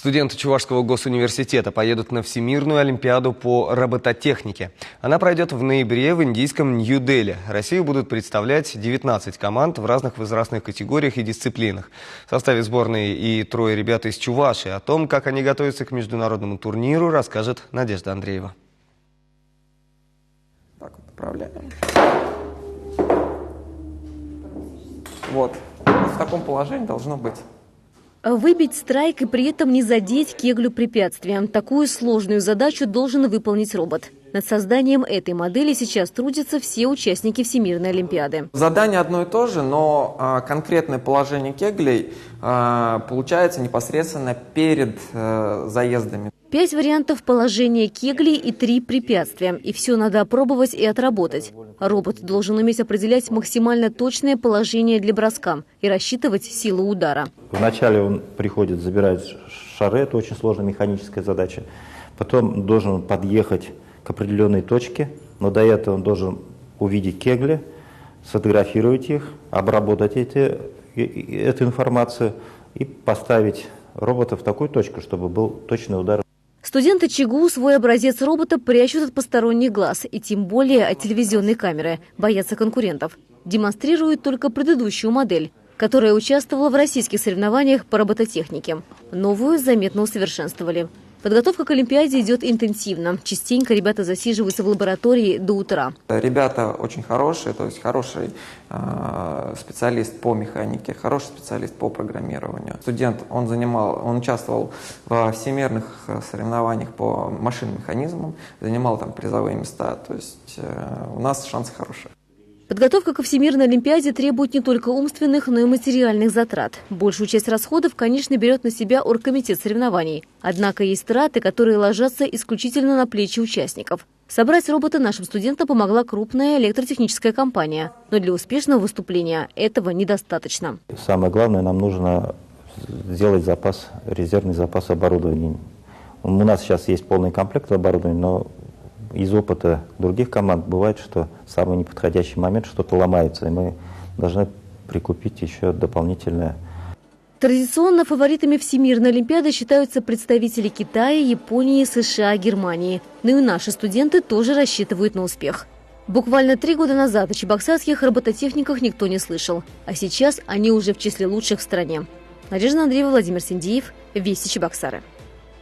Студенты Чувашского госуниверситета поедут на Всемирную олимпиаду по робототехнике. Она пройдет в ноябре в индийском Нью-Дели. Россию будут представлять 19 команд в разных возрастных категориях и дисциплинах. В составе сборной и трое ребят из Чувашии. О том, как они готовятся к международному турниру, расскажет Надежда Андреева. Так вот, управляем. Вот. В таком положении должно быть. Выбить страйк и при этом не задеть кеглю препятствия. Такую сложную задачу должен выполнить робот. Над созданием этой модели сейчас трудятся все участники Всемирной олимпиады. Задание одно и то же, но конкретное положение кеглей получается непосредственно перед заездами. 5 вариантов положения кеглей и 3 препятствия. И все надо опробовать и отработать. Робот должен уметь определять максимально точное положение для броска и рассчитывать силу удара. Вначале он приходит, забирает шары, это очень сложная механическая задача. Потом должен подъехать к определенной точке, но до этого он должен увидеть кегли, сфотографировать их, обработать эту информацию и поставить робота в такую точку, чтобы был точный удар. Студенты ЧГУ свой образец робота прячут от посторонних глаз, и тем более от телевизионной камеры, боятся конкурентов. Демонстрируют только предыдущую модель, которая участвовала в российских соревнованиях по робототехнике. Новую заметно усовершенствовали. Подготовка к Олимпиаде идет интенсивно. Частенько ребята засиживаются в лаборатории до утра. Ребята очень хорошие, то есть хороший специалист по механике, хороший специалист по программированию. Студент, он участвовал в всемирных соревнованиях по машинным механизмам, занимал там призовые места, то есть у нас шансы хорошие. Подготовка ко Всемирной олимпиаде требует не только умственных, но и материальных затрат. Большую часть расходов, конечно, берет на себя оргкомитет соревнований. Однако есть траты, которые ложатся исключительно на плечи участников. Собрать робота нашим студентам помогла крупная электротехническая компания. Но для успешного выступления этого недостаточно. Самое главное, нам нужно сделать резервный запас оборудования. У нас сейчас есть полный комплект оборудования, но из опыта других команд бывает, что в самый неподходящий момент что-то ломается, и мы должны прикупить еще дополнительное. Традиционно фаворитами Всемирной олимпиады считаются представители Китая, Японии, США, Германии. Но и наши студенты тоже рассчитывают на успех. Буквально 3 года назад о чебоксарских робототехниках никто не слышал. А сейчас они уже в числе лучших в стране. Надежда Андреева, Владимир Синдиев, Вести Чебоксары.